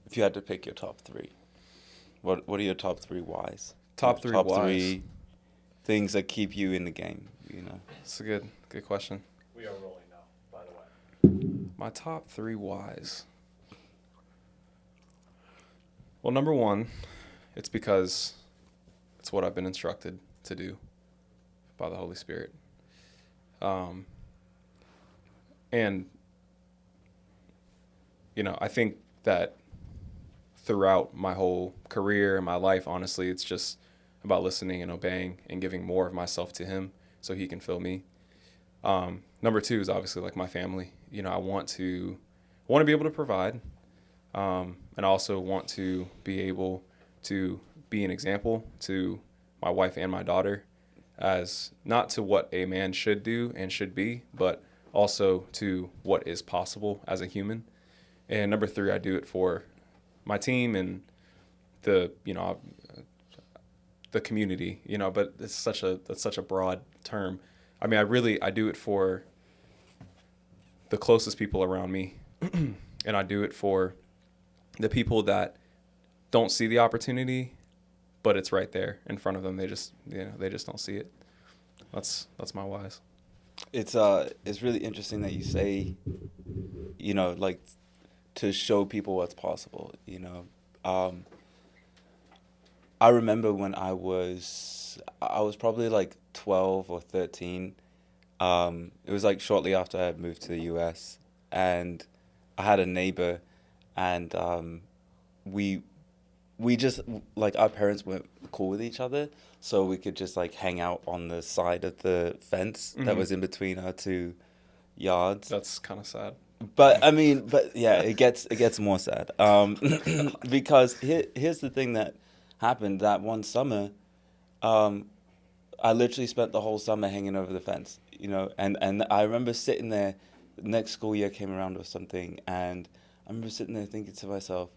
if you had to pick your top three, what are your top three whys? Top three Top whys. three things that keep you in the game, you know? That's a good question. We are rolling now, by the way. My top three whys. Well, number one, it's because it's what I've been instructed to do by the Holy Spirit. And, I think that throughout my whole career and my life, honestly, it's just about listening and obeying and giving more of myself to Him so He can fill me. Number two is obviously like my family. I want to be able to provide, and I also want to be able to be an example to my wife and my daughter, as not to what a man should do and should be, but also to what is possible as a human. And number three, I do it for my team and the community, but that's such a broad term. I mean, I do it for the closest people around me, and I do it for the people that don't see the opportunity, but it's right there in front of them. They just don't see it. That's my whys. It's really interesting that you say, like, to show people what's possible, I remember when I was probably like 12 or 13. It was like shortly after I had moved to the US, and I had a neighbor, and we just, like, our parents weren't cool with each other, so we could just like hang out on the side of the fence that was in between our two yards. That's kind of sad. But I mean, yeah, it gets more sad. Because here's the thing that happened that one summer. I literally spent the whole summer hanging over the fence, and I remember sitting there. The next school year came around or something, and I remember sitting there thinking to myself,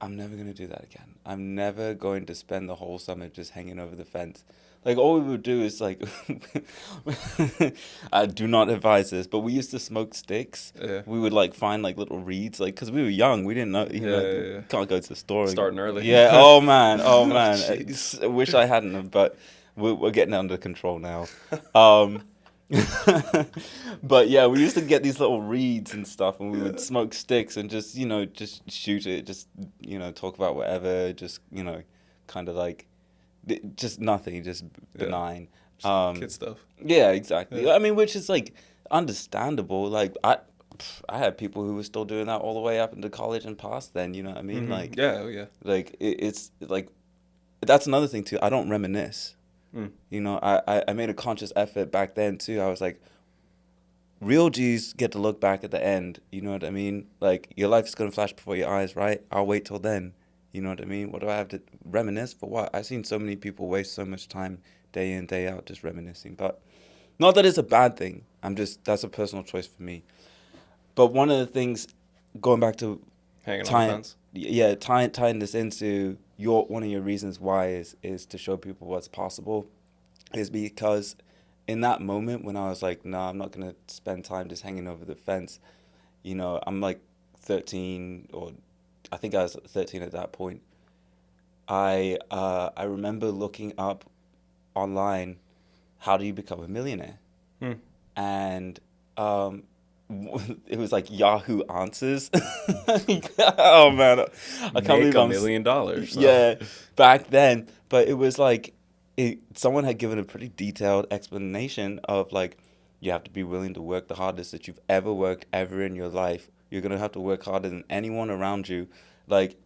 I'm never going to do that again. I'm never going to spend the whole summer just hanging over the fence. Like, all we would do is, like, I do not advise this, but we used to smoke sticks. Yeah. We would, like, find, like, little reeds, like, because we were young. We didn't know, Yeah. Can't go to the store. Starting early. Yeah, oh, man. Jeez. I wish I hadn't have, but we're getting it under control now. But yeah, we used to get these little reeds and stuff, and we would smoke sticks and just shoot it, just talk about whatever, just kind of like just nothing, just benign. Kid stuff. Yeah, exactly. Yeah. I mean, which is like understandable. Like I had people who were still doing that all the way up into college and past then. You know what I mean? Mm-hmm. Like yeah. Like it's like that's another thing too. I don't reminisce. I made a conscious effort back then too. I was like, real G's get to look back at the end. You know what I mean? Like, your life's going to flash before your eyes, right? I'll wait till then. You know what I mean? What do I have to reminisce for what? I've seen so many people waste so much time day in, day out just reminiscing. But not that it's a bad thing. That's a personal choice for me. But one of the things, going back to hanging on the fence. Yeah, tying this into one of your reasons why is to show people what's possible, is because in that moment when I was like, no, I'm not gonna spend time just hanging over the fence. I'm like 13, or I think I was 13 at that point. I remember looking up online, how do you become a millionaire? And it was like Yahoo Answers. Oh man, I can't believe $1 million. So. Yeah, back then. But it was like someone had given a pretty detailed explanation of, like, you have to be willing to work the hardest that you've ever worked ever in your life. You're gonna have to work harder than anyone around you. Like,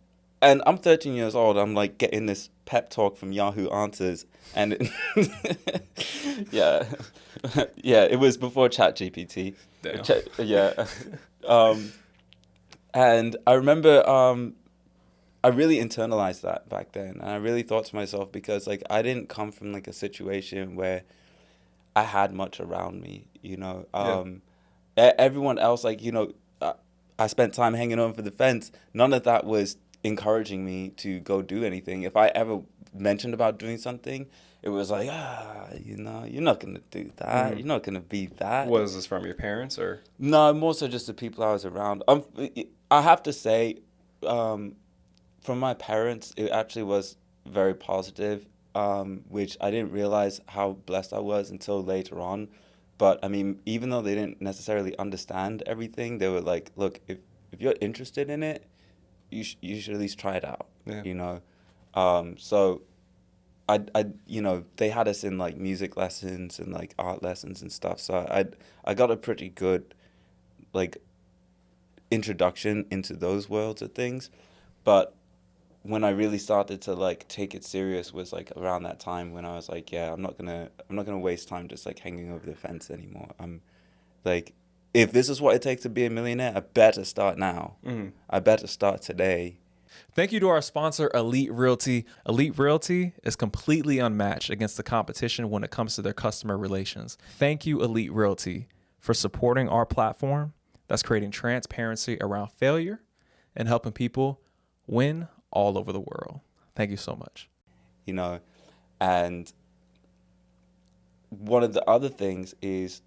and I'm 13 years old. I'm like getting this pep talk from Yahoo Answers, and yeah, it was before ChatGPT. Yeah. And I remember I really internalized that back then, and I really thought to myself, because like I didn't come from like a situation where I had much around me, Everyone else, like, I spent time hanging over the fence. None of that was encouraging me to go do anything. If I ever mentioned about doing something, it was like, you're not going to do that. You're not going to be that. Was this from your parents or? No, more so just the people I was around. I have to say, from my parents, it actually was very positive, which I didn't realize how blessed I was until later on. But I mean, even though they didn't necessarily understand everything, they were like, "Look, if you're interested in it, you should at least try it out." Yeah. You know, so you know, they had us in like music lessons and like art lessons and stuff. So I got a pretty good like introduction into those worlds of things. But when I really started to like take it serious was like around that time when I was like, yeah, I'm not gonna waste time just like hanging over the fence anymore. I'm like, if this is what it takes to be a millionaire, I better start now. I better start today. Thank you to our sponsor, Elite Realty. Elite Realty is completely unmatched against the competition when it comes to their customer relations. Thank you, Elite Realty, for supporting our platform that's creating transparency around failure and helping people win all over the world. Thank you so much. You know, and one of the other things is,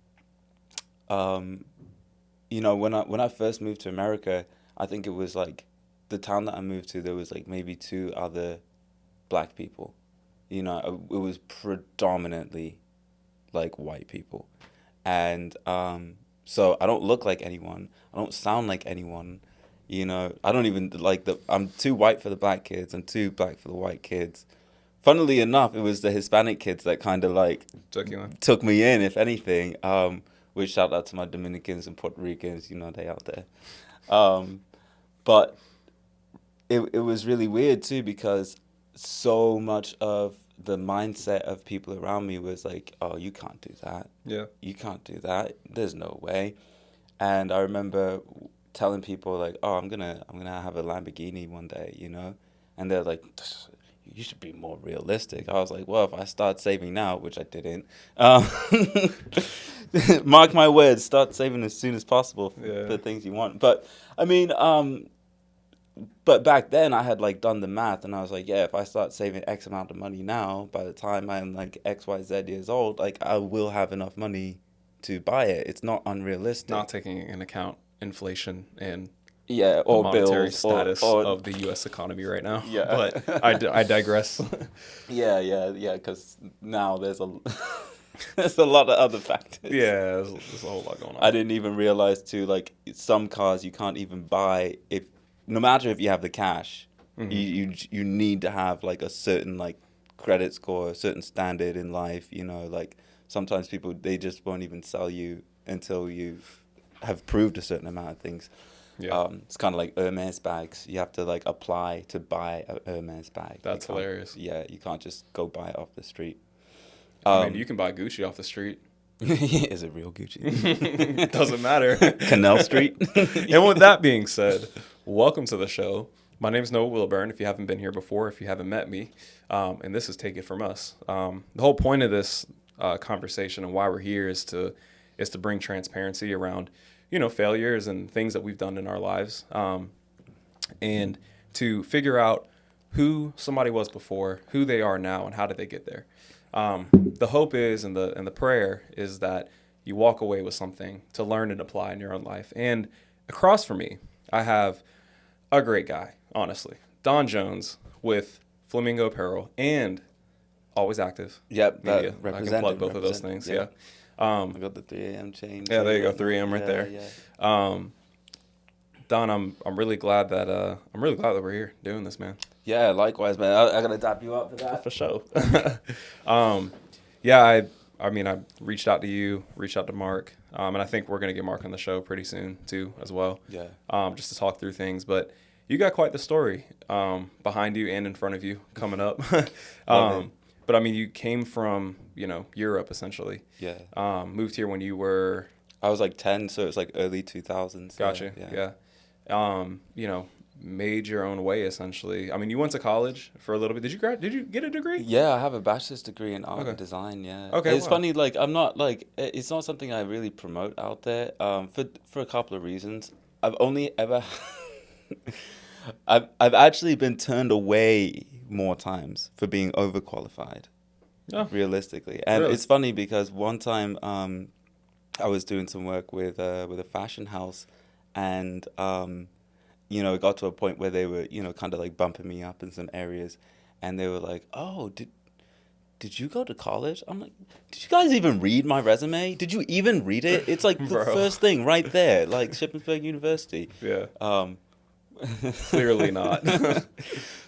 you know, when I first moved to America, I think it was like the town that I moved to, there was like maybe 2 other black people. You know, it was predominantly like white people. And so I don't look like anyone. I don't sound like anyone. You know, I don't even like I'm too white for the black kids. I'm too black for the white kids. Funnily enough, it was the Hispanic kids that kind of like took me in, if anything. Which shout out to my Dominicans and Puerto Ricans, you know, they out there. But it was really weird too, because so much of the mindset of people around me was like, oh, you can't do that. Yeah. You can't do that. There's no way. And I remember telling people like, oh, I'm gonna have a Lamborghini one day, you know? And they're like, you should be more realistic. I was like, well, if I start saving now, which I didn't, mark my words, start saving as soon as possible for the things you want. But I mean, but back then I had like done the math and I was like, yeah, if I start saving X amount of money now, by the time I'm like XYZ years old, like I will have enough money to buy it. It's not unrealistic. Not taking into account inflation and or the monetary bills, status or of the U.S. economy right now. Yeah. But I digress. Yeah, because now there's a there's a lot of other factors. Yeah, there's a whole lot going on. I didn't even realize too, like some cars you can't even buy no matter if you have the cash. You need to have like a certain like credit score, a certain standard in life. You know, like sometimes people, they just won't even sell you until you have proved a certain amount of things. Yeah. It's kind of like Hermes bags. You have to like apply to buy a Hermes bag. That's hilarious. Yeah, you can't just go buy it off the street. I mean, you can buy Gucci off the street. Is it real Gucci? It doesn't matter. Canal Street. And with that being said, welcome to the show. My name is Noah Wilburn, if you haven't been here before, if you haven't met me. And this is Take It From Us. The whole point of this conversation and why we're here is to bring transparency around, you know, failures and things that we've done in our lives, and to figure out who somebody was before, who they are now, and how did they get there. The hope is, and the prayer is that you walk away with something to learn and apply in your own life. And across from me, I have a great guy, honestly, Don Jones with Flamingo Apparel and Always Active. Yep, Media. I can plug both of those things. Yeah. I got the 3 a.m. chain. Yeah, there you go, 3 a.m. right there. Yeah. Don, I'm really glad that we're here doing this, man. Yeah, likewise, man. I gotta dap you up for that. For sure. Yeah, I mean, I reached out to you, reached out to Mark, and I think we're gonna get Mark on the show pretty soon too, as well. Yeah. Just to talk through things, but you got quite the story behind you and in front of you coming up. But I mean, you came from, you know, Europe essentially. Yeah. Moved here when you were. I was like 10, so it was like early 2000s. Gotcha. Yeah. You know, made your own way essentially. I mean, you went to college for a little bit. Did you get a degree? Yeah, I have a bachelor's degree in art and design. Yeah. Okay. It's funny, like I'm not like it's not something I really promote out there. For a couple of reasons. I've only ever I've actually been turned away more times for being overqualified. Oh. Realistically, and Really? It's funny because one time I was doing some work with a fashion house, and you know, it got to a point where they were, you know, kind of like bumping me up in some areas, and they were like, "Oh, did you go to college?" I'm like, "Did you guys even read my resume? Did you even read it? It's like the Bro. first thing right there, like Shippensburg University." Yeah. Clearly not.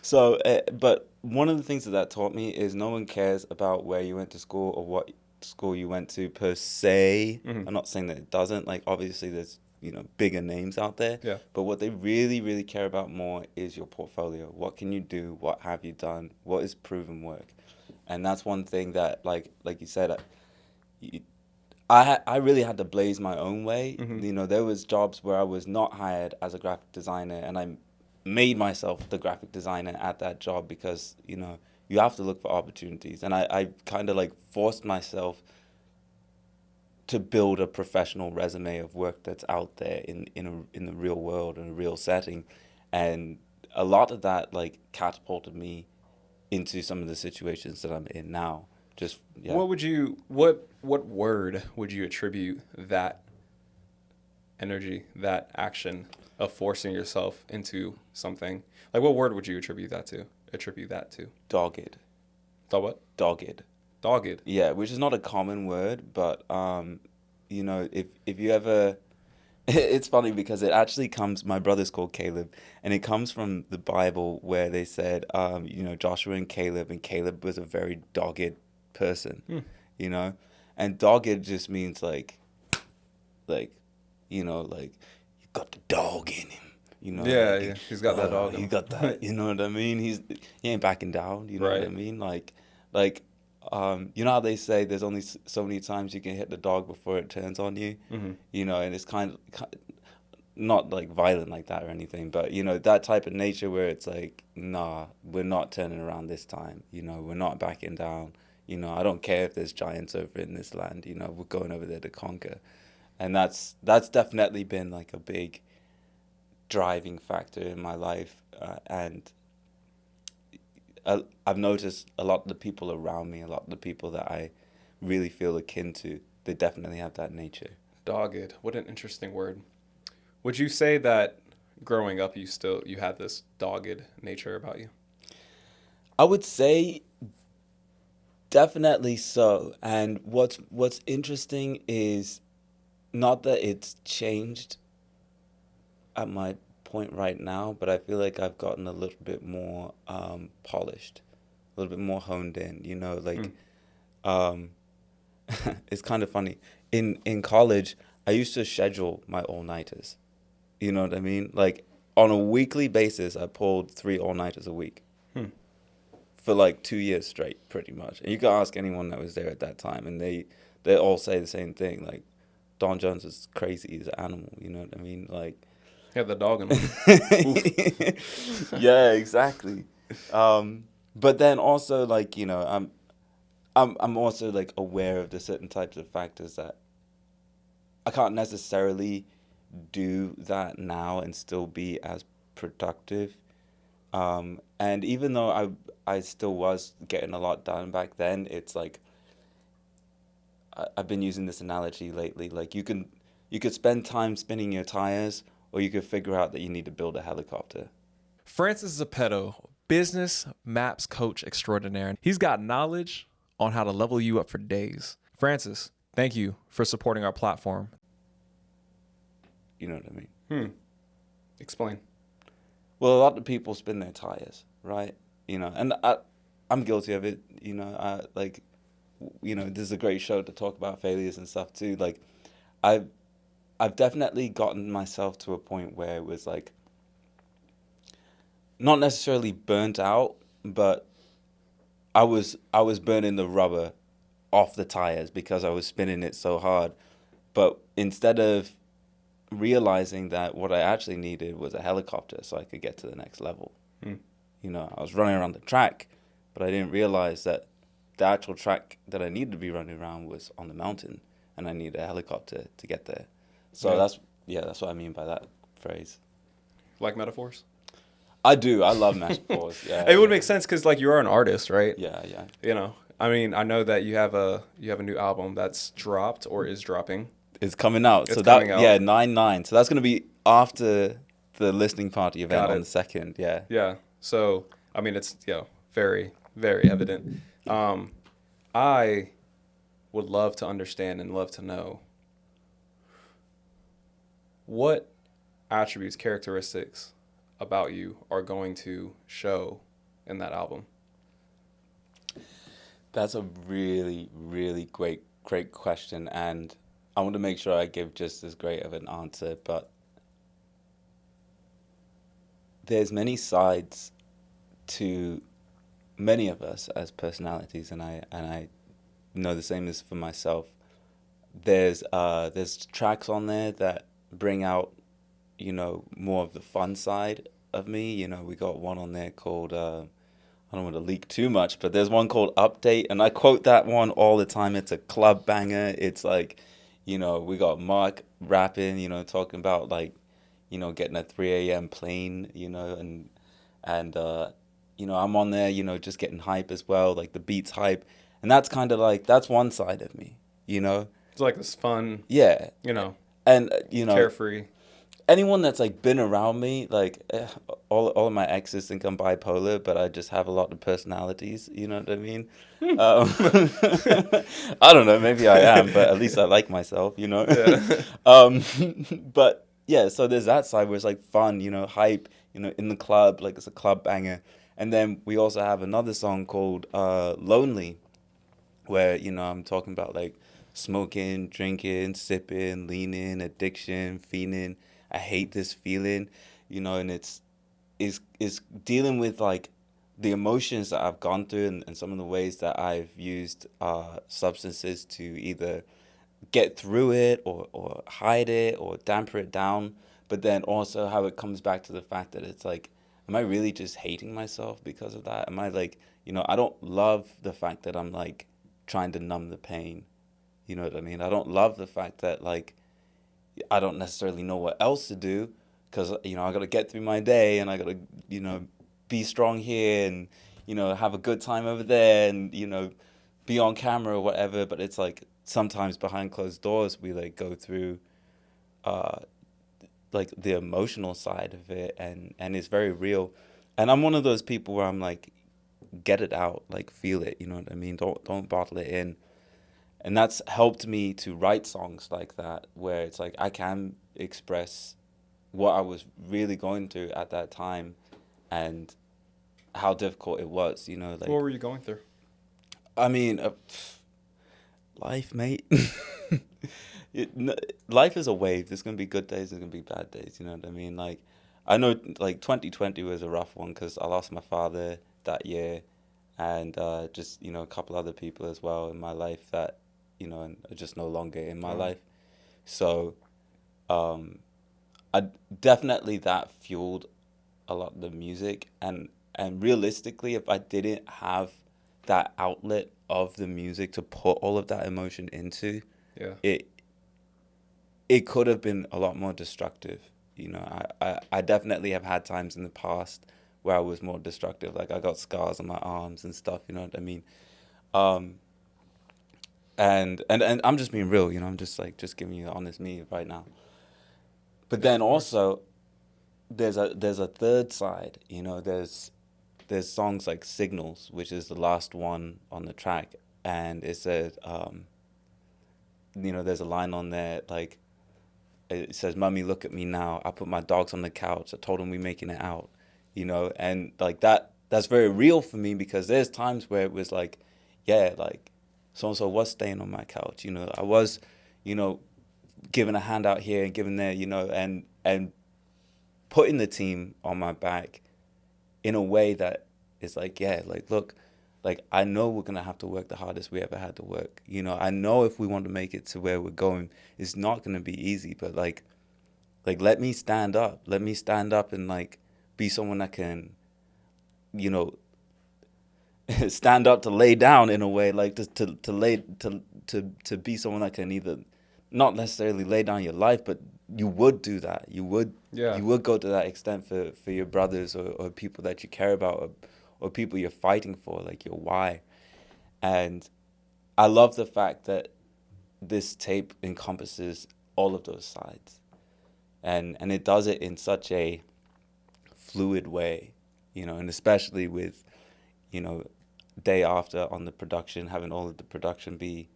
So, but one of the things that taught me is no one cares about where you went to school or what school you went to per se. I'm not saying that it doesn't. Like, obviously, there's, you know, bigger names out there. Yeah. But what they really, really care about more is your portfolio. What can you do? What have you done? What is proven work? And that's one thing that, like you said, I really had to blaze my own way. You know, there was jobs where I was not hired as a graphic designer, and I made myself the graphic designer at that job because, you know, you have to look for opportunities. And I kind of like forced myself to build a professional resume of work that's out there in the real world, in a real setting. And a lot of that like catapulted me into some of the situations that I'm in now. Just, yeah. What word would you attribute that energy, that action of forcing yourself into something? Like, what word would you attribute that to? Dogged. The what? Dogged. Dogged. Yeah, which is not a common word, but you know, if you ever, it's funny because it actually comes. My brother's called Caleb, and it comes from the Bible where they said, you know, Joshua and Caleb was a very dogged person, you know, and dogged just means like, you know, like you got the dog in him. You know, Yeah, like, yeah. He's got that dog in He him. got that. You know what I mean? He ain't backing down. You know what I Right. mean? Like, you know how they say there's only so many times you can hit the dog before it turns on you. You know, and it's kind of not like violent like that or anything, but you know that type of nature where it's like, nah, we're not turning around this time. You know, we're not backing down. You know, I don't care if there's giants over in this land. You know, we're going over there to conquer, and that's definitely been like a big driving factor in my life, and I've noticed a lot of the people around me, a lot of the people that I really feel akin to, they definitely have that nature. Dogged. What an interesting word. Would you say that growing up you had this dogged nature about you? I would say definitely so. And what's interesting is not that it's changed at my point right now, but I feel like I've gotten a little bit more polished, a little bit more honed in, you know, like it's kind of funny. In college, I used to schedule my all-nighters. You know what I mean? Like on a weekly basis, I pulled 3 all-nighters a week for like 2 years straight, pretty much. And you can ask anyone that was there at that time, and they all say the same thing. Like, Don Jones is crazy. He's an animal. You know what I mean? Like, Yeah, the dog in him. yeah, exactly. But then also, like, you know, I'm also like aware of the certain types of factors that I can't necessarily do that now and still be as productive. And even though I still was getting a lot done back then, it's like I've been using this analogy lately. Like you could spend time spinning your tires, or you could figure out that you need to build a helicopter. Francis Zipeto, business maps coach extraordinaire. He's got knowledge on how to level you up for days. Francis, thank you for supporting our platform. You know what I mean? Explain. Well, a lot of people spin their tires, right? You know, and I'm guilty of it. You know, you know, this is a great show to talk about failures and stuff too. Like, I've definitely gotten myself to a point where it was like not necessarily burnt out, but I was burning the rubber off the tires because I was spinning it so hard. But instead of realizing that what I actually needed was a helicopter so I could get to the next level. You know, I was running around the track, but I didn't realize that the actual track that I needed to be running around was on the mountain, and I needed a helicopter to get there. So that's what I mean by that phrase. Like metaphors? I do. I love metaphors. Yeah. It would make sense because like you are an artist, right? Yeah, yeah. You know, I mean, I know that you have a new album that's dropped or is dropping. It's coming out. It's so coming out. Yeah, 9/9. So that's gonna be after the listening party event Got on it. the 2nd. Yeah. Yeah. So, I mean, it's, very, very evident. I would love to understand and love to know what attributes, characteristics about you are going to show in that album. That's a really, really great question, and I want to make sure I give just as great of an answer, but there's many sides to many of us as personalities, and I know the same is for myself. There's tracks on there that bring out, more of the fun side of me. We got one on there called I don't want to leak too much, but there's one called Update, and I quote that one all the time. It's a club banger. It's like, we got Mark rapping, talking about like, getting a 3 a.m. plane, and I'm on there, just getting hype as well, like the beats hype, and that's kind of like that's one side of me, It's like this fun, yeah, and carefree. anyone that's like been around me, like all of my exes think I'm bipolar, but I just have a lot of personalities. You know what I mean? I don't know. Maybe I am, but at least I like myself. Yeah. But yeah, so there's that side where it's like fun, hype, in the club, like it's a club banger. And then we also have another song called "Lonely," where I'm talking about like smoking, drinking, sipping, leaning, addiction, fiending. I hate this feeling, and it's dealing with like the emotions that I've gone through, and some of the ways that I've used substances to either get through it or hide it or damper it down. But then also how it comes back to the fact that it's like, am I really just hating myself because of that? Am I like, I don't love the fact that I'm like trying to numb the pain. You know what I mean? I don't love the fact that like I don't necessarily know what else to do because, I got to get through my day and I got to, be strong here and, have a good time over there and, be on camera or whatever. But it's like sometimes behind closed doors, we like go through like the emotional side of it and it's very real. And I'm one of those people where I'm like, get it out, like feel it, you know what I mean? Don't bottle it in. And that's helped me to write songs like that, where it's like I can express what I was really going through at that time and how difficult it was, like. What were you going through? I mean, life, mate. Life is a wave. There's going to be good days, there's going to be bad days, you know what I mean? Like, I know, like, 2020 was a rough one because I lost my father that year and just, a couple other people as well in my life that, and are just no longer in my life. So, I definitely that fueled a lot of the music, and realistically, if I didn't have that outlet of the music to put all of that emotion into, it could have been a lot more destructive. I definitely have had times in the past where I was more destructive, like I got scars on my arms and stuff. You know what I mean? And I'm just being real, I'm just giving you the honest me right now. But then also, there's a third side, there's songs like Signals, which is the last one on the track, and it said, there's a line on there like, it says, "Mummy, look at me now. I put my dogs on the couch. I told them we making it out," and like that's very real for me because there's times where it was like, yeah, like so-and-so was staying on my couch. I was, giving a hand out here and giving there, and putting the team on my back in a way that is like, yeah, like, look, like, I know we're going to have to work the hardest we ever had to work. I know if we want to make it to where we're going, it's not going to be easy, but like, let me stand up. Let me stand up and like be someone that can, stand up to lay down in a way, like to be someone that can either not necessarily lay down your life, but you would do that. You would go to that extent for your brothers or people that you care about or people you're fighting for, like your why. And I love the fact that this tape encompasses all of those sides. and it does it in such a fluid way, you know, and especially with, you know, day after on the production, having all of the production be,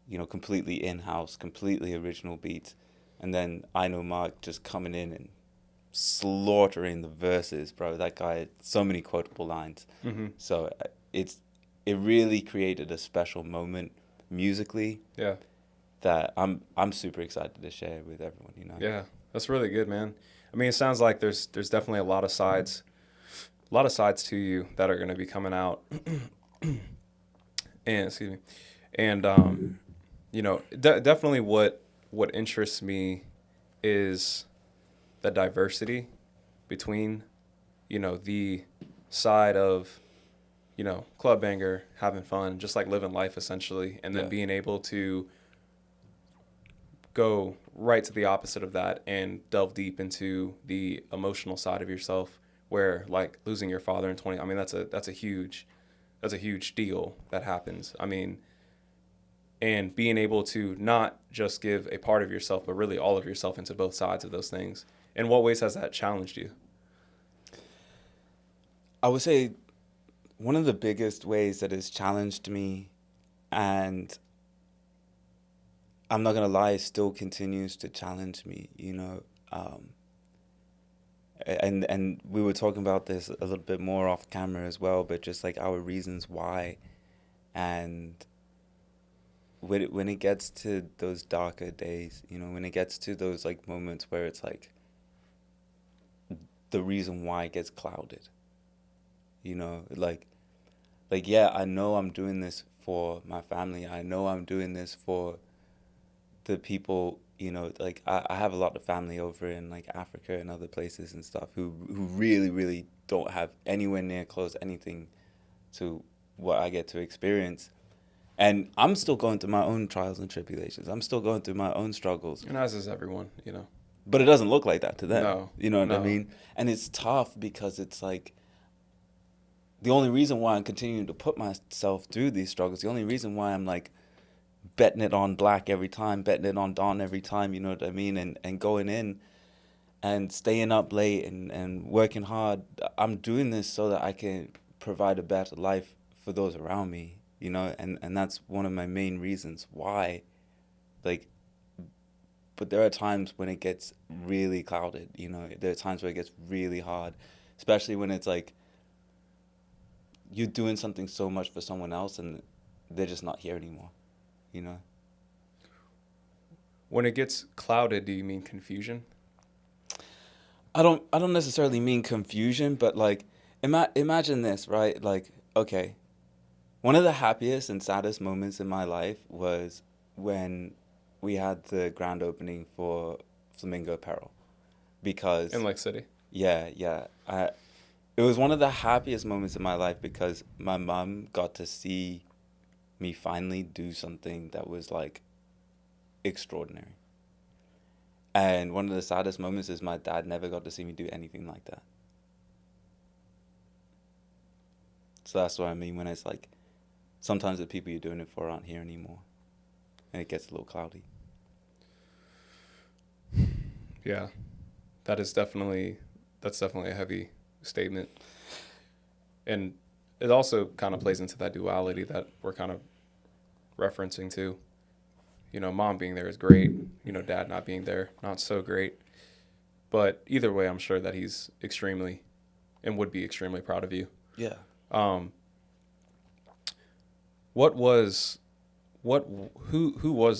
you know, completely in-house, completely original beats, and then I Know Mark just coming in and slaughtering the verses, bro. That guy had so many quotable lines. Mm-hmm. So it really created a special moment musically Yeah. that I'm super excited to share with everyone, you know. Yeah, that's really good, man. I mean, it sounds like there's definitely a lot of sides to you that are going to be coming out. And excuse me, and you know, definitely what interests me is the diversity between, you know, the side of, you know, club banger, having fun, just like living life essentially, and then Yeah. being able to go right to the opposite of that and delve deep into the emotional side of yourself, where like losing your father in 20, I mean, that's a huge deal that happens. I mean, and being able to not just give a part of yourself, but really all of yourself into both sides of those things. In what ways has that challenged you? I would say one of the biggest ways that has challenged me, and I'm not gonna lie, it still continues to challenge me, you know. And we were talking about this a little bit more off camera as well, but just like our reasons why, and when it gets to those darker days, you know, when it gets to those like moments where it's like the reason why gets clouded, you know, like yeah, I know I'm doing this for my family. I know I'm doing this for the people, you know, like I have a lot of family over in like Africa and other places and stuff who really, really don't have anywhere near close anything to what I get to experience. And I'm still going through my own trials and tribulations. I'm still going through my own struggles. And as is everyone, you know. But it doesn't look like that to them. No. You know what I No. mean? And it's tough because it's like the only reason why I'm continuing to put myself through these struggles, the only reason why I'm like betting it on Black every time, betting it on Don every time, you know what I mean? And going in and staying up late and working hard. I'm doing this so that I can provide a better life for those around me, you know? And that's one of my main reasons why, like, but there are times when it gets really clouded, you know? There are times where it gets really hard, especially when it's like you're doing something so much for someone else and they're just not here anymore, you know? When it gets clouded, do you mean confusion? I don't necessarily mean confusion, but like imagine this, right? Like, okay, one of the happiest and saddest moments in my life was when we had the grand opening for Flamingo Apparel, because In Lake City. yeah, it was one of the happiest moments in my life because my mom got to see me finally do something that was like extraordinary. And one of the saddest moments is my dad never got to see me do anything like that. So that's what I mean when it's like sometimes the people you're doing it for aren't here anymore. And it gets a little cloudy. Yeah. That's definitely a heavy statement. And it also kind of plays into that duality that we're kind of referencing to. You know, mom being there is great. You know, dad not being there, not so great. But either way, I'm sure that he's extremely and would be extremely proud of you. Yeah. Who was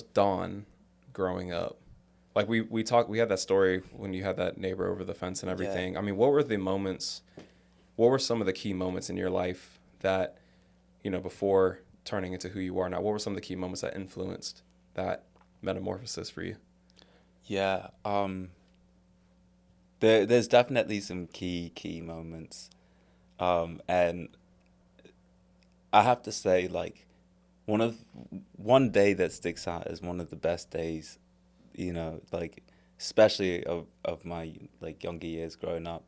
Don growing up? Like we had that story when you had that neighbor over the fence and everything. Yeah. I mean, what were some of the key moments in your life that, you know, before turning into who you are now, what were some of the key moments that influenced that metamorphosis for you? Yeah. There's definitely some key moments. And I have to say, like, one day that sticks out as one of the best days, you know, like, especially of my like younger years growing up.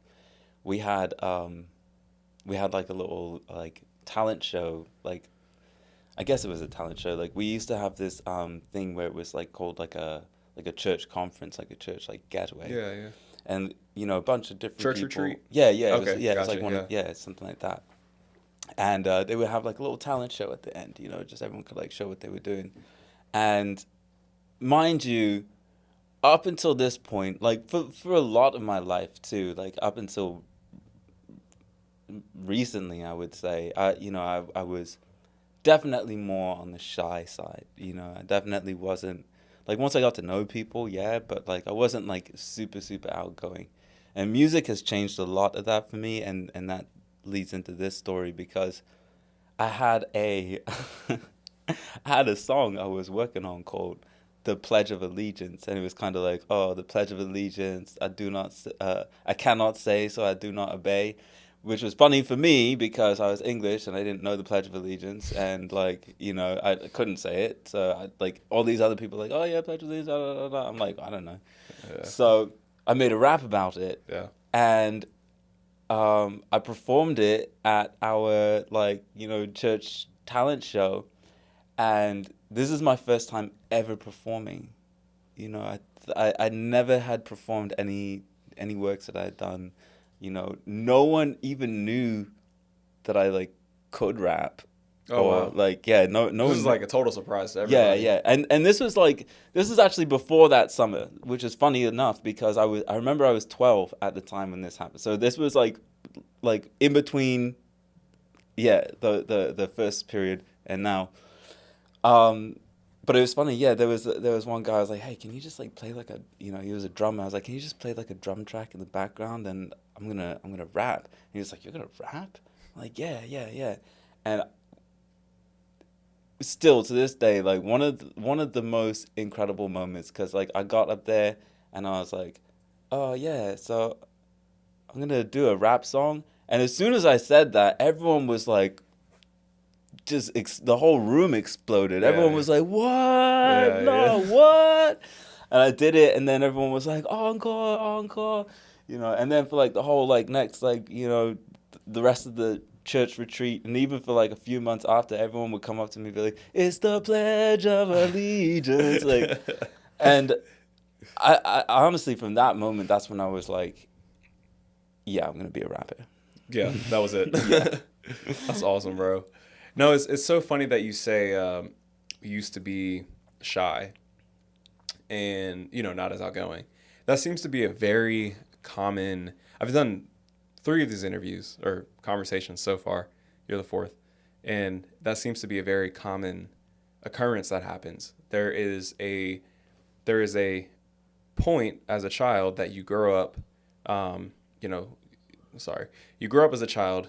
We had like a little like talent show, like I guess it was a talent show. Like we used to have this thing where it was like called like a like a church conference, like a church like getaway. Yeah, yeah. And a bunch of different Church people. retreat? Yeah, yeah, Okay, it's like gotcha, one yeah. of, it's something like that. And they would have like a little talent show at the end, just everyone could like show what they were doing. And mind you, up until this point, like for a lot of my life too, like up until recently, I would say, I was definitely more on the shy side. I definitely wasn't, like, once I got to know people, yeah, but like I wasn't like super, super outgoing. And music has changed a lot of that for me, and that leads into this story because I had a I had a song I was working on called "The Pledge of Allegiance," and it was kind of like, "Oh, the Pledge of Allegiance, I cannot say, so I do not obey," which was funny for me because I was English and I didn't know the Pledge of Allegiance, and like I couldn't say it, so like all these other people like, "Oh yeah, Pledge of Allegiance," da, da, da, da. I'm like, I don't know, Yeah. so I made a rap about it, Yeah. and I performed it at our church talent show, and this is my first time ever performing. I never had performed any works that I had done. No one even knew that I like could rap. Oh, wow. Like no This one is like a total surprise to yeah, everybody. yeah, and this is actually before that summer, which is funny enough because I remember I was 12 at the time when this happened. So this was like in between, the first period and now. But it was funny. Yeah, there was one guy. I was like, hey, can you just like play like he was a drummer. I was like, can you just play like a drum track in the background and I'm gonna rap. And he was like, you're gonna rap? I'm like, yeah, yeah, yeah, and still to this day, like one of the most incredible moments, because like I got up there and I was like, oh yeah, so I'm gonna do a rap song, and as soon as I said that, everyone was like, just the whole room exploded. Yeah, Everyone yeah. was like, what? Yeah, No, yeah. what? And I did it, and then everyone was like, encore, encore, and then for like the whole like next the rest of the church retreat, and even for like a few months after, everyone would come up to me and be like, it's the Pledge of Allegiance, like, and I honestly, from that moment, that's when I was like, yeah, I'm gonna be a rapper. Yeah, that was it. Yeah. That's awesome, bro. No, it's so funny that you say you used to be shy and, not as outgoing. That seems to be a very common... I've done 3 of these interviews or conversations so far. You're the 4th. And that seems to be a very common occurrence that happens. There is a point as a child that you grow up, you grow up as a child,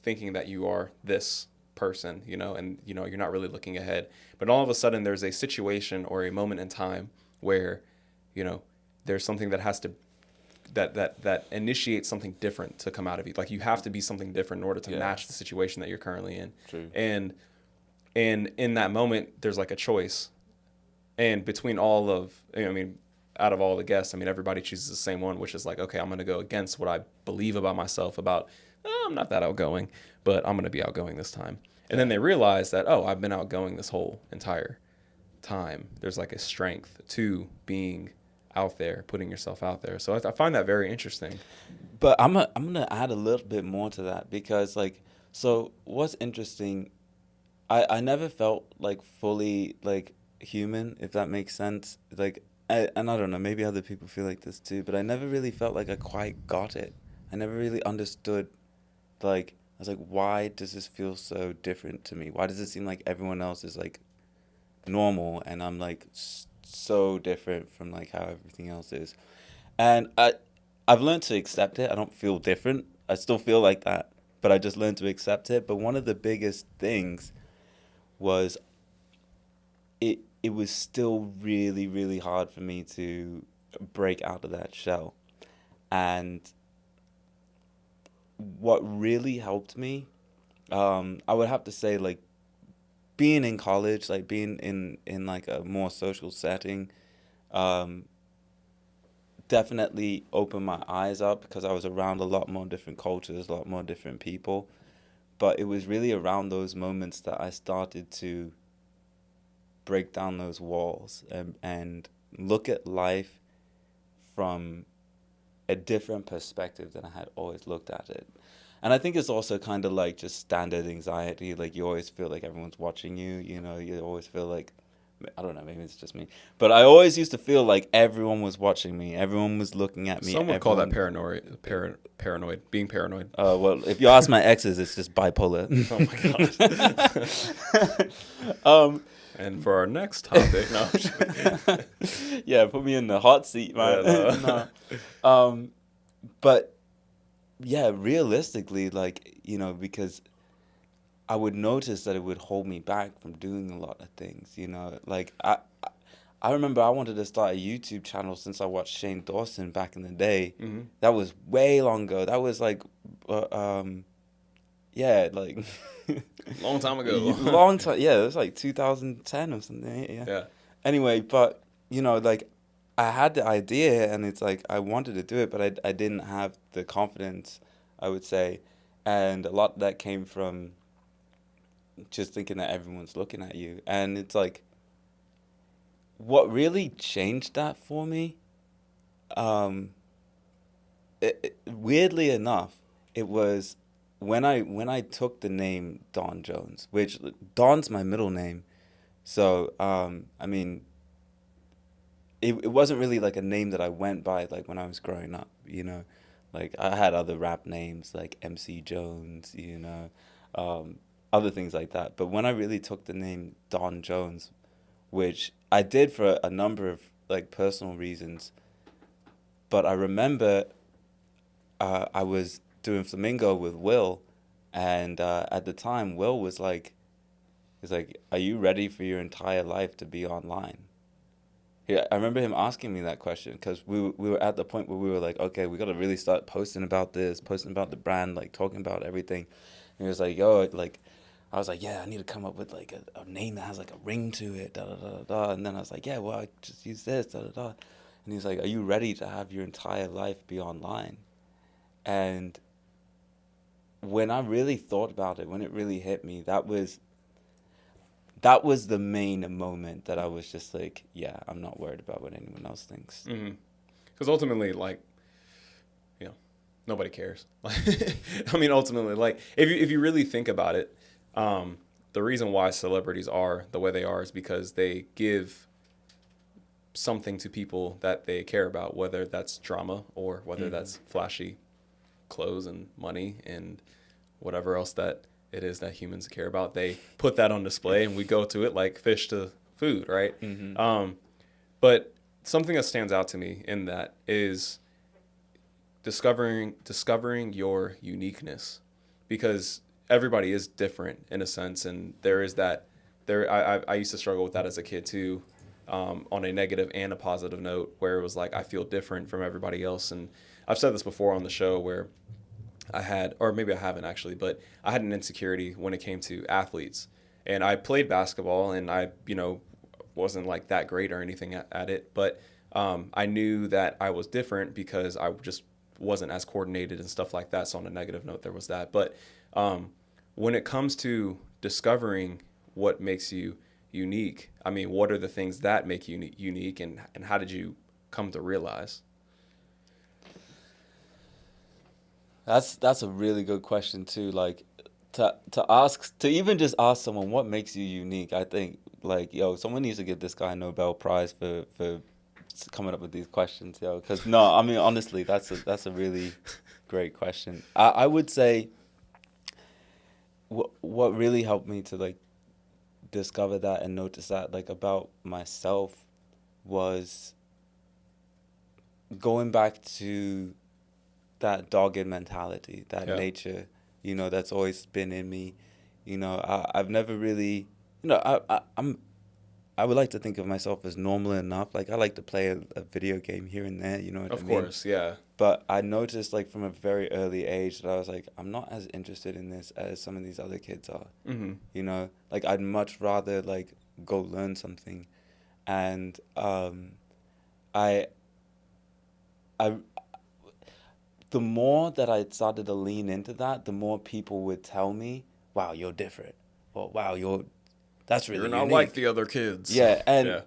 thinking that you are this person, and you're not really looking ahead. But all of a sudden there's a situation or a moment in time where, there's something that has to that initiates something different to come out of you. Like you have to be something different in order to match the situation that you're currently in. True. And in that moment there's like a choice. And between all of, out of all the guests, everybody chooses the same one, which is like, okay, I'm going to go against what I believe about myself about, I'm not that outgoing, but I'm going to be outgoing this time. And then they realize that, oh, I've been outgoing this whole entire time. There's like a strength to being out there, putting yourself out there. So I find that very interesting. But I'm gonna add a little bit more to that because so what's interesting, I never felt like fully like human, if that makes sense. And I don't know, maybe other people feel like this too, but I never really felt like I quite got it. I never really understood, I was like, why does this feel so different to me? Why does it seem like everyone else is like normal and I'm like so different from like how everything else is? And I've learned to accept it. I don't feel different. I still feel like that, but I just learned to accept it. But one of the biggest things was it was still really, really hard for me to break out of that shell. And what really helped me, I would have to say, like, being in college, like being in like a more social setting, definitely opened my eyes up because I was around a lot more different cultures, a lot more different people. But it was really around those moments that I started to break down those walls and look at life from a different perspective than I had always looked at it. And I think it's also kind of like just standard anxiety. Like you always feel like everyone's watching you, you know, you always feel like, I don't know, maybe it's just me. But I always used to feel like everyone was watching me. Everyone was looking at me. Some would call that paranoid, being paranoid. Well, if you ask my exes, it's just bipolar. Oh, my God. And for our next topic, no. Yeah, put me in the hot seat, man. Yeah, no. But yeah, realistically, like, you know, because I would notice that it would hold me back from doing a lot of things, you know. Like, I remember I wanted to start a YouTube channel since I watched Shane Dawson back in the day. Mm-hmm. That was way long ago. That was like, yeah, like... Long time ago. Long time, yeah, it was like 2010 or something, Yeah. Anyway, but, you know, like, I had the idea, and it's like, I wanted to do it, but I didn't have the confidence, I would say. And a lot of that came from just thinking that everyone's looking at you. And it's like, what really changed that for me, weirdly enough, it was when I took the name Don Jones, which Don's my middle name. So, I mean, it wasn't really like a name that I went by like when I was growing up, you know. Like I had other rap names like MC Jones, you know, other things like that. But when I really took the name Don Jones, which I did for a number of like personal reasons, but I remember I was doing Flamingo with Will, and at the time Will was like, he's like, "Are you ready for your entire life to be online?" Yeah, I remember him asking me that question because we were at the point where we were like, okay, we got to really start posting about this, posting about the brand, like talking about everything. And he was like, yo, like, I was like, yeah, I need to come up with like a name that has like a ring to it, da da da da da. And then I was like, yeah, well, I just use this, da da da. And he's like, are you ready to have your entire life be online? And when I really thought about it, when it really hit me, that was the main moment that I was just like, yeah, I'm not worried about what anyone else thinks. Mm-hmm. Because ultimately, like, you know, nobody cares. I mean, ultimately, like, if you really think about it, the reason why celebrities are the way they are is because they give something to people that they care about, whether that's drama or whether that's flashy clothes and money and whatever else that it is that humans care about. They put that on display and we go to it like fish to food, right? Mm-hmm. But something that stands out to me in that is discovering your uniqueness, because everybody is different in a sense, and there is that. I used to struggle with that as a kid too, on a negative and a positive note, where it was like I feel different from everybody else. And I've said this before on the show where I had, or maybe I haven't actually, but I had an insecurity when it came to athletes. And I played basketball, and I, you know, wasn't like that great or anything at it, but I knew that I was different because I just wasn't as coordinated and stuff like that. So on a negative note, there was that. But when it comes to discovering what makes you unique, I mean, what are the things that make you unique, and how did you come to realize? That's a really good question too. Like to even just ask someone what makes you unique. I think like, yo, someone needs to give this guy a Nobel Prize for coming up with these questions, yo. Because no, I mean honestly, that's a really great question. I would say what really helped me to like discover that and notice that like about myself was going back to that dogged mentality, that nature, you know, that's always been in me. You know, I've never really, you know, I would like to think of myself as normal enough. Like I like to play a video game here and there, you know what I mean? Of course, yeah. But I noticed like from a very early age that I was like, I'm not as interested in this as some of these other kids are. Mm-hmm. You know, like I'd much rather like go learn something. And the more that I started to lean into that, the more people would tell me, wow, you're different. Or wow, that's really You're not unique. like the other kids. Yeah, and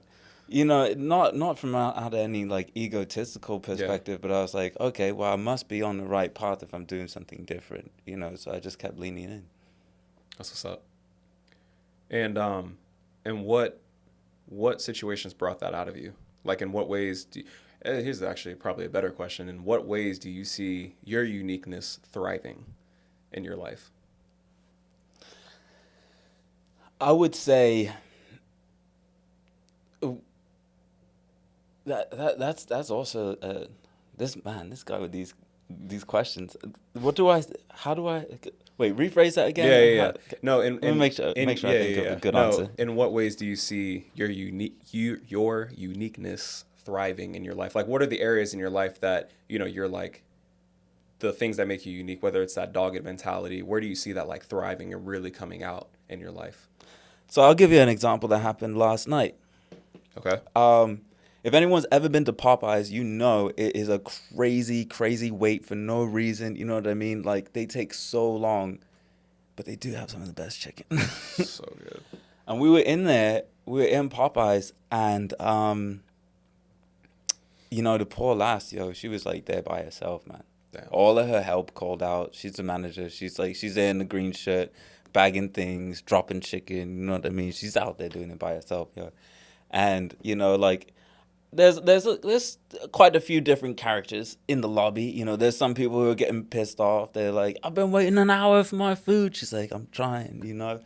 you know, not from out of any like egotistical perspective, but I was like, okay, well, I must be on the right path if I'm doing something different, you know. So I just kept leaning in. That's what's up. And what situations brought that out of you? Like, in what ways here's actually probably a better question. In what ways do you see your uniqueness thriving in your life? I would say that's also this guy with these questions. How do I wait? Rephrase that again. Yeah. No, Let me make sure I think of a good answer. In what ways do you see your uniqueness thriving in your life? Like, what are the areas in your life that, you know, you're like, the things that make you unique, whether it's that dogged mentality, where do you see that like thriving and really coming out in your life? So I'll give you an example that happened last night. Okay. If anyone's ever been to Popeyes, you know it is a crazy, crazy wait for no reason. You know what I mean? Like, they take so long, but they do have some of the best chicken. So good. And we were in Popeyes, and you know, the poor lass, she was like there by herself, man. Damn. All of her help called out. She's the manager. She's there in the green shirt, bagging things, dropping chicken. You know what I mean? She's out there doing it by herself, And you know, like, there's quite a few different characters in the lobby. You know, there's some people who are getting pissed off. They're like, I've been waiting an hour for my food. She's like, I'm trying, you know.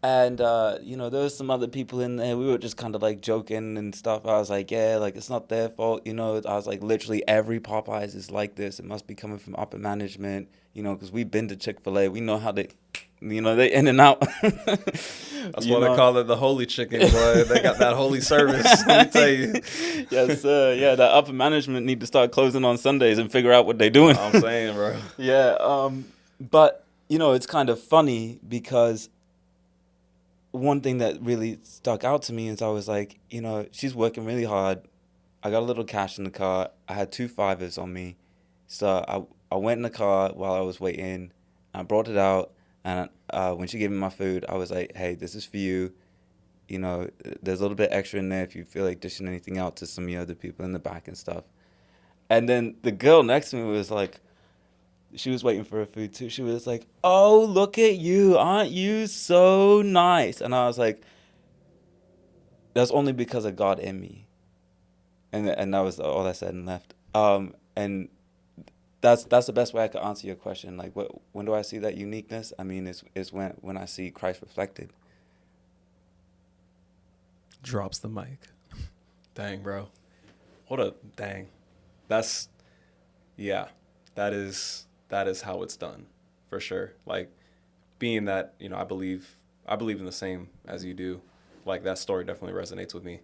And, you know, there was some other people in there. We were just kind of like joking and stuff. I was like, yeah, like, it's not their fault. You know, I was like, literally every Popeyes is like this. It must be coming from upper management, you know, because we've been to Chick-fil-A. We know how they, you know, they in and out. That's why they call it the holy chicken, boy. They got that holy service, let me tell you. Yes, sir. Yeah, that upper management need to start closing on Sundays and figure out what they're doing. I'm saying, bro. Yeah, but, you know, it's kind of funny because one thing that really stuck out to me is I was like, you know, she's working really hard. I got a little cash in the car. I had 2 fivers on me. So I went in the car while I was waiting. I brought it out. And when she gave me my food, I was like, hey, this is for you. You know, there's a little bit extra in there if you feel like dishing anything out to some of the other people in the back and stuff. And then the girl next to me was like, she was waiting for her food too. She was like, oh, look at you. Aren't you so nice? And I was like, that's only because of God in me. And that was all I said and left. And that's the best way I could answer your question. Like, when do I see that uniqueness? I mean, it's when I see Christ reflected. Drops the mic. Dang, bro. What a dang. That's, yeah, that is how it's done, for sure. Like, being that, you know, I believe in the same as you do. Like, that story definitely resonates with me.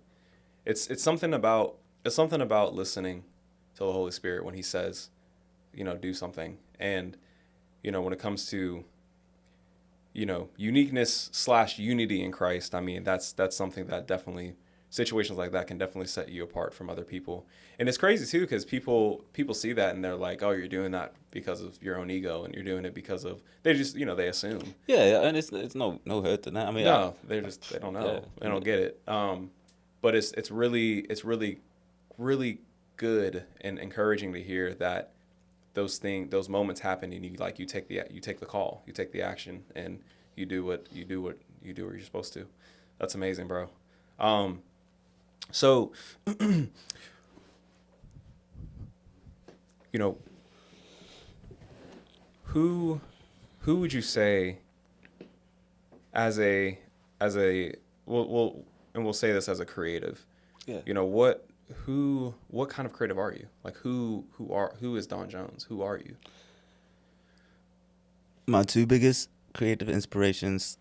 It's something about listening to the Holy Spirit when he says, you know, do something. And, you know, when it comes to, you know, uniqueness / unity in Christ, I mean, that's something that definitely, situations like that can definitely set you apart from other people. And it's crazy too, because people see that and they're like, oh, you're doing that because of your own ego, and you're doing it because of, they just, you know, they assume. Yeah, and it's no hurt to that. I mean, no, they don't know. Yeah. They don't get it. But it's really good and encouraging to hear that those moments happen, and you take the call, you take the action, and you do what you're supposed to. That's amazing, bro. So, you know, who would you say as a we'll say this as a creative. Yeah. You know, what kind of creative are you? Like, who is Don Jones? Who are you? My 2 biggest creative inspirations,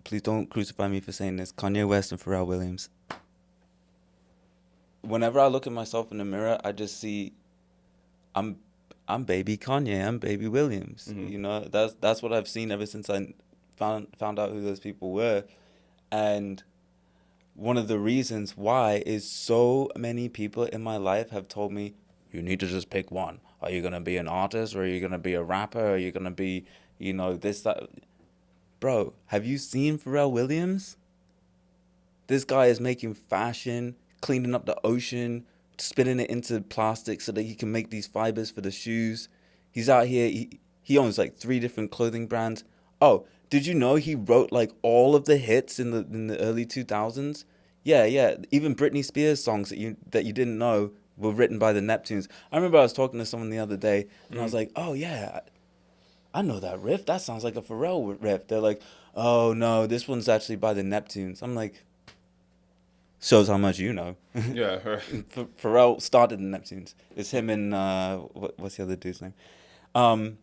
please don't crucify me for saying this, Kanye West and Pharrell Williams. Whenever I look at myself in the mirror, I just see I'm baby Kanye, I'm baby Williams. Mm-hmm. You know, that's what I've seen ever since I found out who those people were. And one of the reasons why is so many people in my life have told me, you need to just pick one. Are you going to be an artist, or are you going to be a rapper? Or are you going to be, you know, this, that? Bro, have you seen Pharrell Williams? This guy is making fashion, cleaning up the ocean, spinning it into plastic so that he can make these fibers for the shoes. He's out here. He owns like 3 different clothing brands. Oh, did you know he wrote like all of the hits in the early 2000s? Yeah, yeah. Even Britney Spears songs that you didn't know were written by the Neptunes. I remember I was talking to someone the other day, and I was like, "Oh yeah, I know that riff. That sounds like a Pharrell riff." They're like, "Oh no, this one's actually by the Neptunes." I'm like, shows how much you know. Yeah. Pharrell started the Neptunes. It's him and what's the other dude's name?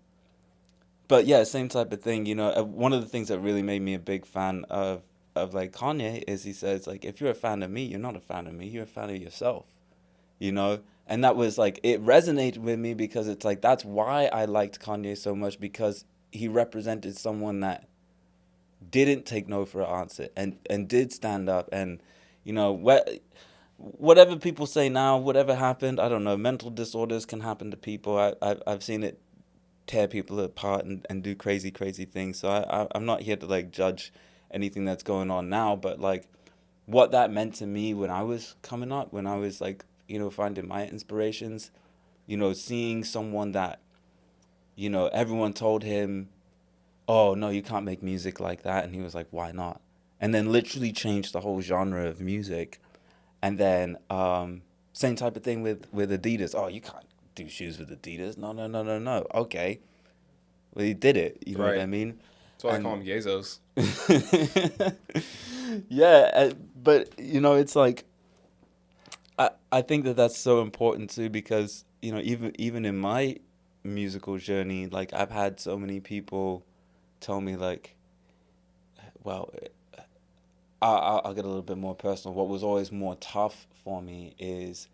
But yeah, same type of thing. You know, one of the things that really made me a big fan of like Kanye is he says like, if you're a fan of me, you're not a fan of me. You're a fan of yourself. You know, and that was like, it resonated with me because it's like, that's why I liked Kanye so much, because he represented someone that didn't take no for an answer and did stand up. And you know, whatever people say now, whatever happened, I don't know, mental disorders can happen to people. I've seen it tear people apart and do crazy things. So I'm not here to like judge anything that's going on now, but like what that meant to me when I was coming up, when I was like, you know, finding my inspirations, you know, seeing someone that, you know, everyone told him, oh no, you can't make music like that, and he was like, why not? And then literally changed the whole genre of music. And then same type of thing with Adidas. Oh, you can't do shoes with Adidas. No. Okay, well, he did it. You know what I mean? That's why I call him Yezos. Yeah, but you know, it's like I think that's so important too, because you know, even in my musical journey, like I've had so many people tell me like, well, I'll get a little bit more personal. What was always more tough for me is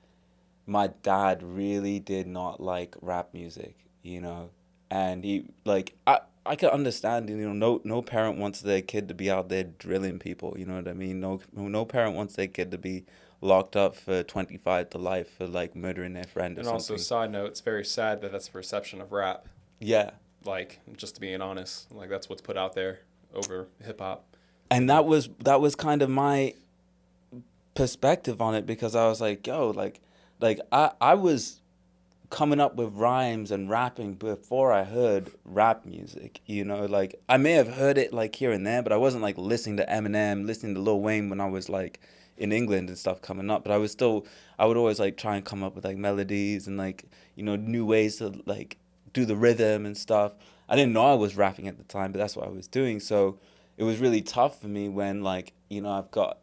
my dad really did not like rap music, you know, and he like I can understand, you know, no parent wants their kid to be out there drilling people, you know what I mean? No parent wants their kid to be locked up for 25 to life for like murdering their friend or And something. also, side note, it's very sad that that's the perception of rap. Yeah. Like, just being honest, like that's what's put out there over hip hop. And that was kind of my perspective on it, because I was like, yo, like I was coming up with rhymes and rapping before I heard rap music, you know, like I may have heard it like here and there, but I wasn't like listening to Eminem, listening to Lil Wayne when I was like in England and stuff coming up. But I would always like try and come up with like melodies and like, you know, new ways to like do the rhythm and stuff. I didn't know I was rapping at the time, but that's what I was doing. So it was really tough for me when like, you know, I've got,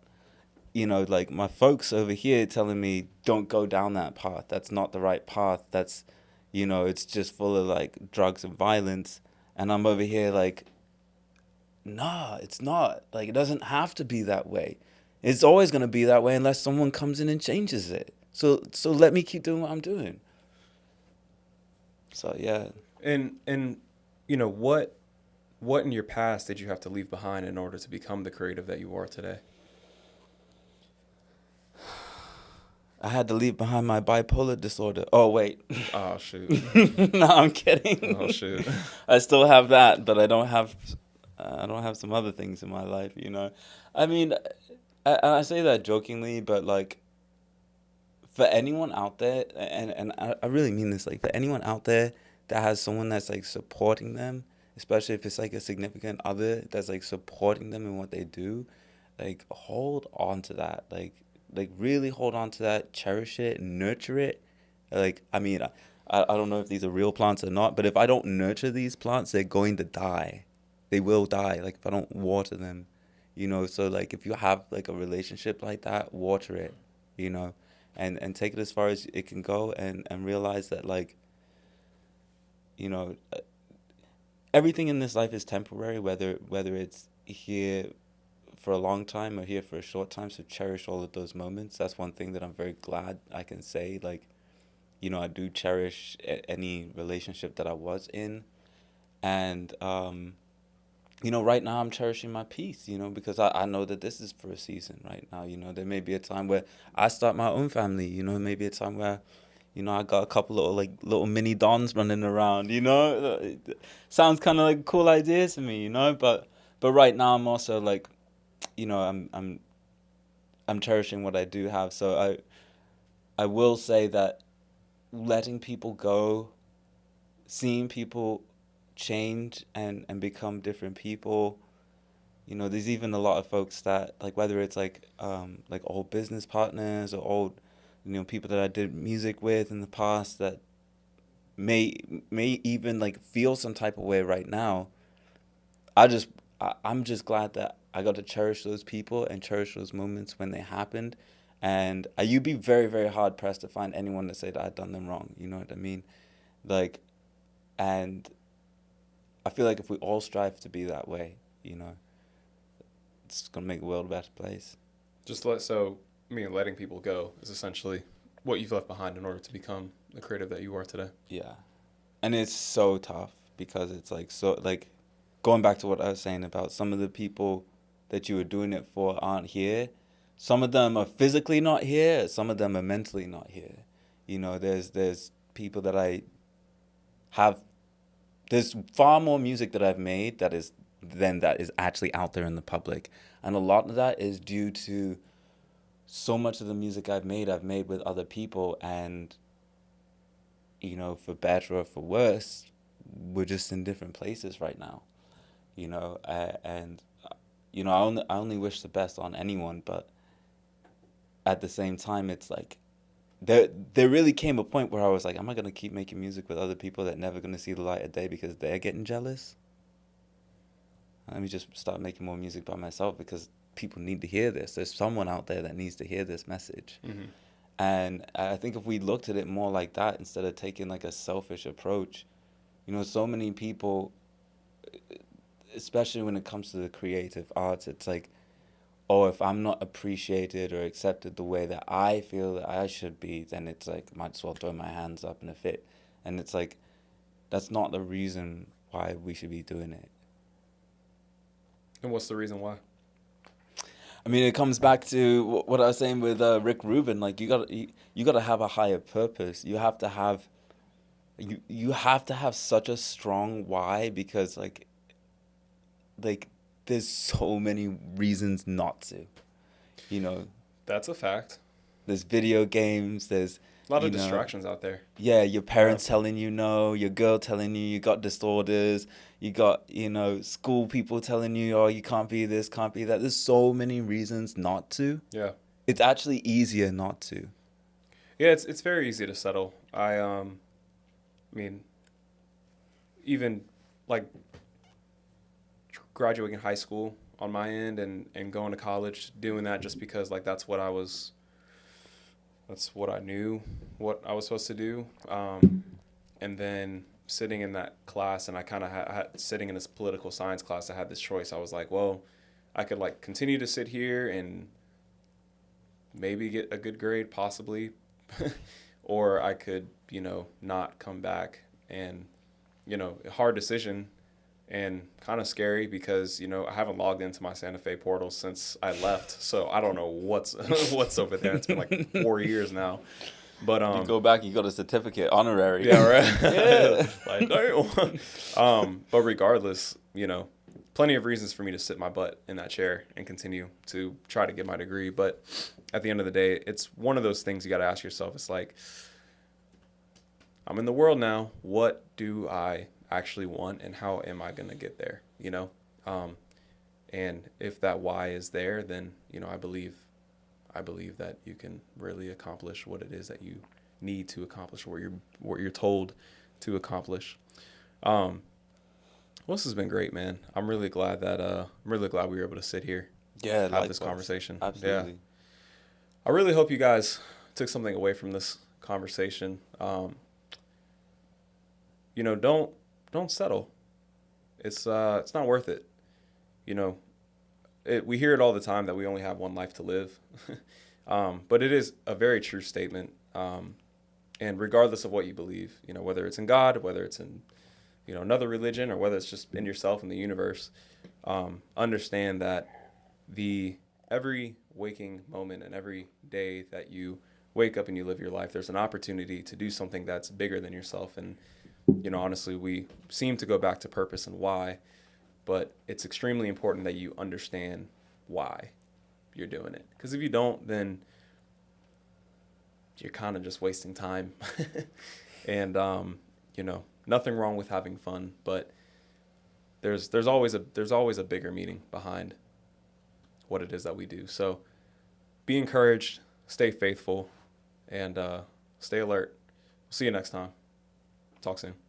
you know, like my folks over here telling me, don't go down that path. That's not the right path. That's, you know, it's just full of like drugs and violence. And I'm over here like, nah, it's not. Like, it doesn't have to be that way. It's always going to be that way unless someone comes in and changes it. So let me keep doing what I'm doing. So, yeah. And you know, what in your past did you have to leave behind in order to become the creative that you are today? I had to leave behind my bipolar disorder. Oh, wait. Oh, shoot. No, I'm kidding. Oh, shoot. I still have that, but I don't have some other things in my life, you know. I mean, I say that jokingly, but like for anyone out there, and I really mean this, like for anyone out there that has someone that's like supporting them, especially if it's like a significant other that's like supporting them in what they do, like hold on to that. Like really hold on to that, cherish it, nurture it. Like, I mean, I don't know if these are real plants or not, but if I don't nurture these plants, they're going to die. They will die. Like if I don't water them, you know. So like if you have like a relationship like that, water it, you know, and take it as far as it can go, and realize that like, you know, everything in this life is temporary, whether it's here for a long time or here for a short time. So cherish all of those moments. That's one thing that I'm very glad I can say. Like, you know, I do cherish any relationship that I was in. And, you know, right now I'm cherishing my peace, you know, because I know that this is for a season right now. You know, there may be a time where I start my own family, you know, maybe a time where, you know, I got a couple of like little mini dons running around, you know. It sounds kind of like a cool idea to me, you know, but right now I'm also like, you know, I'm I'm cherishing what I do have. So I will say that letting people go, seeing people change and become different people. You know, there's even a lot of folks that, like, whether it's like old business partners or old, you know, people that I did music with in the past that may even like feel some type of way right now. I'm just glad that I got to cherish those people and cherish those moments when they happened. And you'd be very, very hard pressed to find anyone to say that I'd done them wrong. You know what I mean? Like, and I feel like if we all strive to be that way, you know, it's gonna make the world a better place. Letting people go is essentially what you've left behind in order to become the creative that you are today. Yeah, and it's so tough because it's like, so like, going back to what I was saying about some of the people that you were doing it for aren't here. Some of them are physically not here. Some of them are mentally not here. You know, there's people that I have. There's far more music that I've made that is actually out there in the public, and a lot of that is due to so much of the music I've made with other people, and you know, for better or for worse, we're just in different places right now. You know, and you know, I only wish the best on anyone, but at the same time, it's like there really came a point where I was like, am I gonna keep making music with other people that never gonna see the light of day because they're getting jealous? Let me just start making more music by myself because people need to hear this. There's someone out there that needs to hear this message. Mm-hmm. And I think if we looked at it more like that instead of taking like a selfish approach, you know, so many people, especially when it comes to the creative arts, it's like, oh, if I'm not appreciated or accepted the way that I feel that I should be, then it's like, might as well throw my hands up in a fit. And it's like, that's not the reason why we should be doing it. And what's the reason why? I mean, it comes back to what I was saying with Rick Rubin. Like, you gotta have a higher purpose. You have to have such a strong why, because like there's so many reasons not to. You know, That's a fact. there's video games. There's A lot of you know, distractions out there. Yeah, your parents telling you no, your girl telling you got disorders, you got, you know, school people telling you, oh, you can't be this, can't be that. There's so many reasons not to. Yeah. It's actually easier not to. Yeah, it's very easy to settle. I mean, even like graduating high school on my end and going to college, doing that just because like that's what I knew what I was supposed to do. And then sitting in that class, and I kind of had sitting in this political science class, I had this choice. I was like, well, I could like continue to sit here and maybe get a good grade, possibly, or I could, you know, not come back. And, you know, a hard decision and kind of scary because, you know, I haven't logged into my Santa Fe portal since I left. So I don't know what's over there. It's been like 4 years now. But You go back, you got a certificate, honorary. yeah, right. Yeah. Like, damn. But regardless, you know, plenty of reasons for me to sit my butt in that chair and continue to try to get my degree. But at the end of the day, it's one of those things you got to ask yourself. It's like, I'm in the world now. What do I actually want, and how am I going to get there? You know? And if that why is there, then, you know, I believe that you can really accomplish what it is that you need to accomplish, what you're told to accomplish. Well, this has been great, man. I'm really glad we were able to sit here, Yeah, have this conversation. Absolutely. Yeah. I really hope you guys took something away from this conversation. You know, don't settle. It's not worth it. You know, we hear it all the time that we only have one life to live. But it is a very true statement. And regardless of what you believe, you know, whether it's in God, whether it's in, you know, another religion, or whether it's just in yourself and the universe, understand that every waking moment and every day that you wake up and you live your life, there's an opportunity to do something that's bigger than yourself. And, you know, honestly, we seem to go back to purpose and why, but it's extremely important that you understand why. you're doing it. Because if you don't, then you're kind of just wasting time. And, you know, nothing wrong with having fun, but there's always a bigger meaning behind what it is that we do. So be encouraged, stay faithful, and stay alert. See you next time. Talk soon.